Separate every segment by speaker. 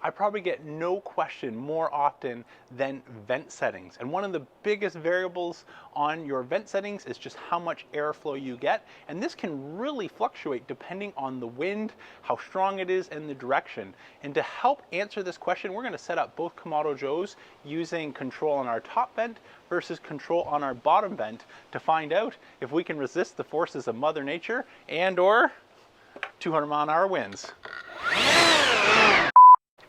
Speaker 1: I probably get no question more often than vent settings. And one of the biggest variables on your vent settings is just how much airflow you get. And this can really fluctuate depending on the wind, how strong it is, and the direction. And to help answer this question, we're going to set up both Kamado Joes using Kontrol on our top vent versus Kontrol on our bottom vent to find out if we can resist the forces of Mother Nature and or 200-mile-an-hour winds.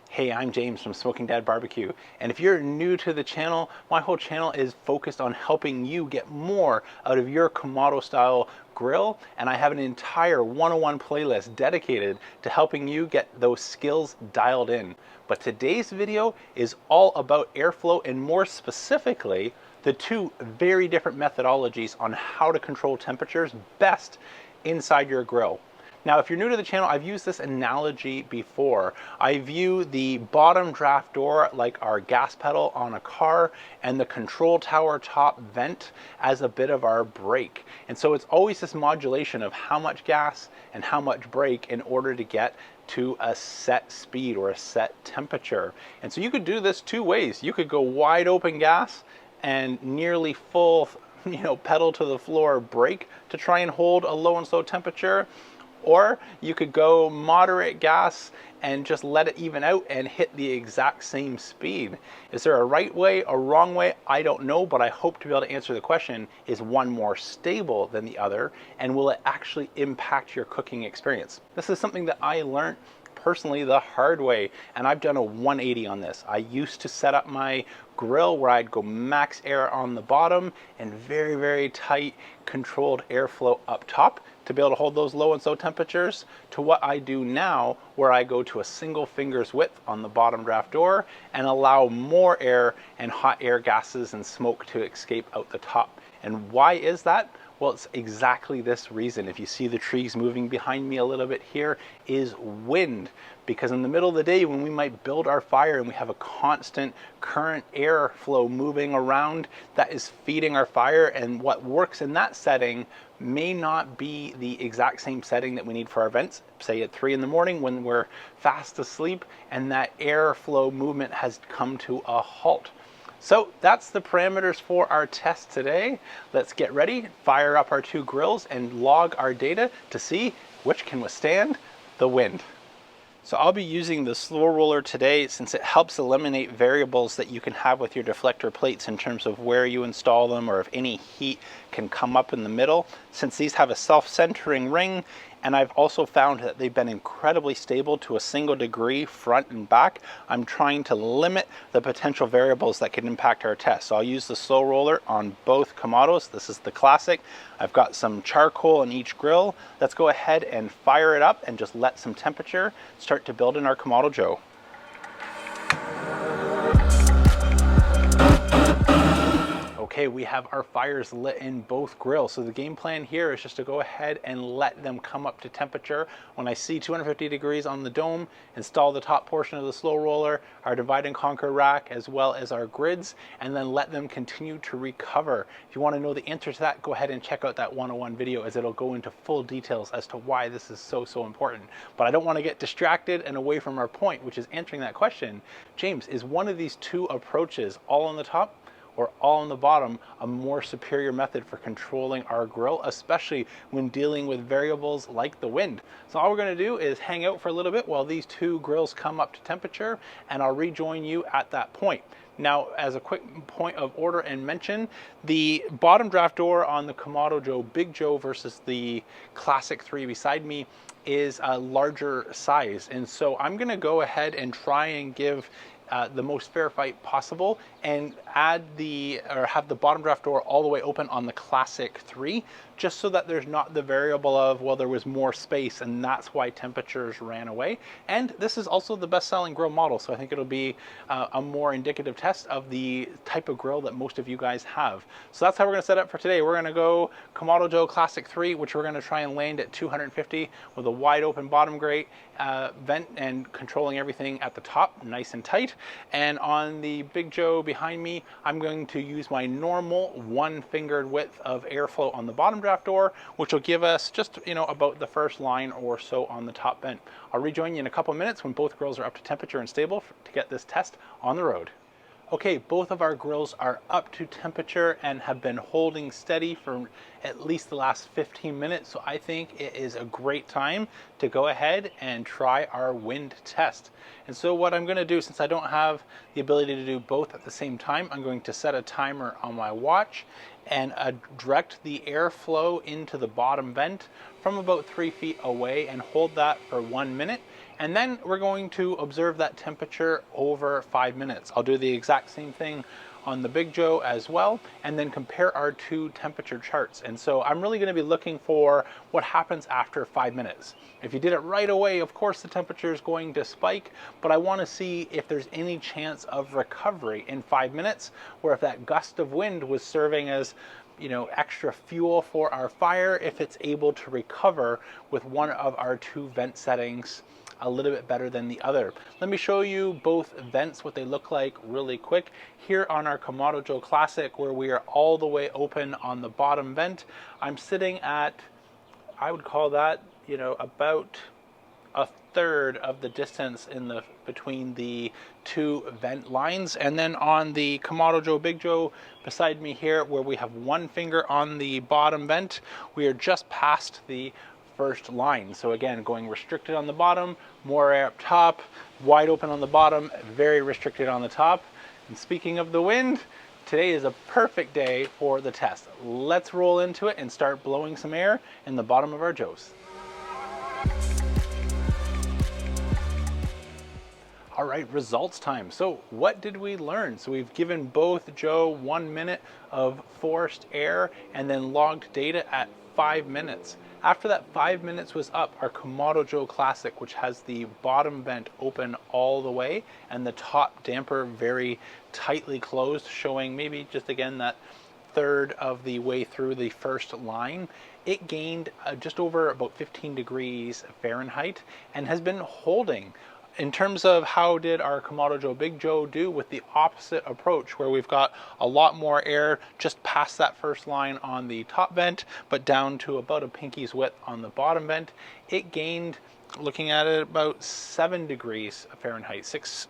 Speaker 1: Hey, I'm James from Smoking Dad Barbecue, and if you're new to the channel, my whole channel is focused on helping you get more out of your Kamado style grill, and I have an entire 101 playlist dedicated to helping you get those skills dialed in. But today's video is all about airflow, and more specifically, the two very different methodologies on how to control temperatures best inside your grill. Now, if you're new to the channel, I've used this analogy before. I view the bottom draft door like our gas pedal on a car and the control tower top vent as a bit of our brake. And so it's always this modulation of how much gas and how much brake in order to get to a set speed or a set temperature. And so you could do this two ways. You could go wide open gas and nearly full, pedal to the floor brake to try and hold a low and slow temperature. Or you could go moderate gas and just let it even out and hit the exact same speed. Is there a right way, a wrong way? I don't know, but I hope to be able to answer the question, is one more stable than the other? And will it actually impact your cooking experience? This is something that I learned personally the hard way, and I've done a 180 on this. I used to set up my grill where I'd go max air on the bottom and very, very tight controlled airflow up top to be able to hold those low and slow temperatures, to what I do now where I go to a single finger's width on the bottom draft door and allow more air and hot air gases and smoke to escape out the top. And why is that? Well, it's exactly this reason. If you see the trees moving behind me a little bit here, is wind. Because in the middle of the day when we might build our fire and we have a constant current airflow moving around that is feeding our fire, and what works in that setting may not be the exact same setting that we need for our vents, say at 3 in the morning when we're fast asleep and that airflow movement has come to a halt. So that's the parameters for our test today. Let's get ready, fire up our two grills, and log our data to see which can withstand the wind. So I'll be using the slow roller today since it helps eliminate variables that you can have with your deflector plates in terms of where you install them or if any heat can come up in the middle. Since these have a self-centering ring, and I've also found that they've been incredibly stable to a single degree front and back, I'm trying to limit the potential variables that can impact our test. So I'll use the slow roller on both Kamados. This is the classic. I've got some charcoal in each grill. Let's go ahead and fire it up and just let some temperature start to build in our Kamado Joe. Okay, we have our fires lit in both grills. So the game plan here is just to go ahead and let them come up to temperature. When I see 250 degrees on the dome, install the top portion of the slow roller, our divide and conquer rack, as well as our grids, and then let them continue to recover. If you want to know the answer to that, go ahead and check out that 101 video, as it'll go into full details as to why this is so important. But I don't want to get distracted and away from our point, which is answering that question. James, is one of these two approaches, all on the top or all on the bottom, a more superior method for controlling our grill, especially when dealing with variables like the wind? So all we're going to do is hang out for a little bit while these two grills come up to temperature, and I'll rejoin you at that point. Now, as a quick point of order and mention, the bottom draft door on the Kamado Joe Big Joe versus the Classic 3 beside me is a larger size. And so I'm going to go ahead and try and give the most fair fight possible and have the bottom draft door all the way open on the Classic 3, just so that there's not the variable of, well, there was more space and that's why temperatures ran away. And this is also the best-selling grill model, so I think it'll be a more indicative test of the type of grill that most of you guys have. So that's how we're going to set up for today. We're going to go Kamado Joe Classic 3, which we're going to try and land at 250 with a wide open bottom grate vent and controlling everything at the top nice and tight. And on the Big Joe behind me, I'm going to use my normal one-fingered width of airflow on the bottom draft door, which will give us just, about the first line or so on the top vent. I'll rejoin you in a couple minutes when both grills are up to temperature and stable to get this test on the road. Okay, both of our grills are up to temperature and have been holding steady for at least the last 15 minutes. So I think it is a great time to go ahead and try our wind test. And so what I'm going to do, since I don't have the ability to do both at the same time, I'm going to set a timer on my watch and direct the airflow into the bottom vent from about 3 feet away and hold that for 1 minute. And then we're going to observe that temperature over 5 minutes. I'll do the exact same thing on the Big Joe as well, and then compare our two temperature charts. And so I'm really going to be looking for what happens after 5 minutes. If you did it right away, of course the temperature is going to spike, but I want to see if there's any chance of recovery in 5 minutes, or if that gust of wind was serving as extra fuel for our fire, if it's able to recover with one of our two vent settings a little bit better than the other. Let me show you both vents, what they look like really quick. Here on our Kamado Joe Classic, where we are all the way open on the bottom vent, I'm sitting at, I would call that, about a third of the distance between the two vent lines. And then on the Kamado Joe Big Joe beside me here, where we have one finger on the bottom vent, we are just past the first line. So again, going restricted on the bottom, more air up top, wide open on the bottom, very restricted on the top. And speaking of the wind, today is a perfect day for the test. Let's roll into it and start blowing some air in the bottom of our Joes. All right, results time. So what did we learn? So we've given both Joe 1 minute of forced air and then logged data at 5 minutes. After that 5 minutes was up, our Kamado Joe Classic, which has the bottom vent open all the way and the top damper very tightly closed, showing maybe just again that third of the way through the first line, it gained just over about 15 degrees Fahrenheit and has been holding. In terms of how did our Kamado Joe Big Joe do with the opposite approach, where we've got a lot more air just past that first line on the top vent, but down to about a pinky's width on the bottom vent, it gained, looking at it, about 7 degrees Fahrenheit, 6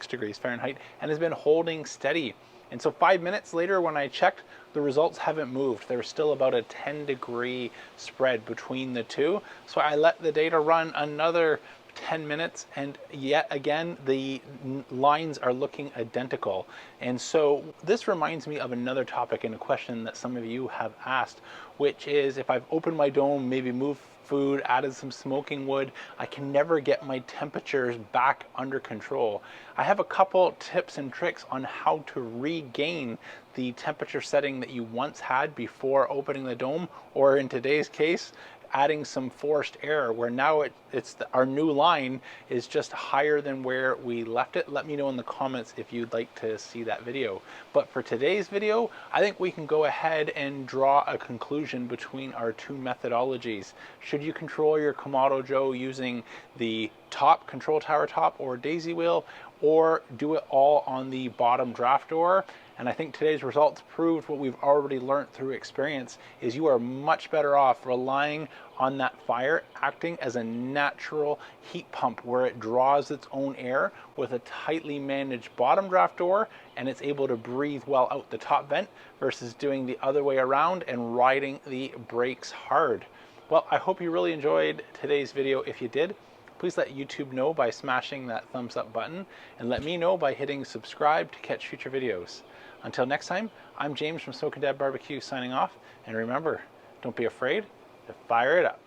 Speaker 1: degrees Fahrenheit, and has been holding steady. And so 5 minutes later, when I checked, the results haven't moved. There's still about a 10-degree spread between the two. So I let the data run another 10 minutes, and yet again the lines are looking identical. And so this reminds me of another topic and a question that some of you have asked, which is, if I've opened my dome, maybe moved food, added some smoking wood, I can never get my temperatures back under control. I have a couple tips and tricks on how to regain the temperature setting that you once had before opening the dome, or in today's case, adding some forced air, where now our new line is just higher than where we left it. Let me know in the comments if you'd like to see that video. But for today's video, I think we can go ahead and draw a conclusion between our two methodologies. Should you control your Kamado Joe using the top control tower top or daisy wheel, or do it all on the bottom draft door? And I think today's results proved what we've already learned through experience, is you are much better off relying on that fire acting as a natural heat pump, where it draws its own air with a tightly managed bottom draft door, and it's able to breathe well out the top vent, versus doing the other way around and riding the brakes hard. Well, I hope you really enjoyed today's video. If you did, please let YouTube know by smashing that thumbs up button, and let me know by hitting subscribe to catch future videos. Until next time, I'm James from Smoking Dad Barbecue signing off, and remember, don't be afraid to fire it up.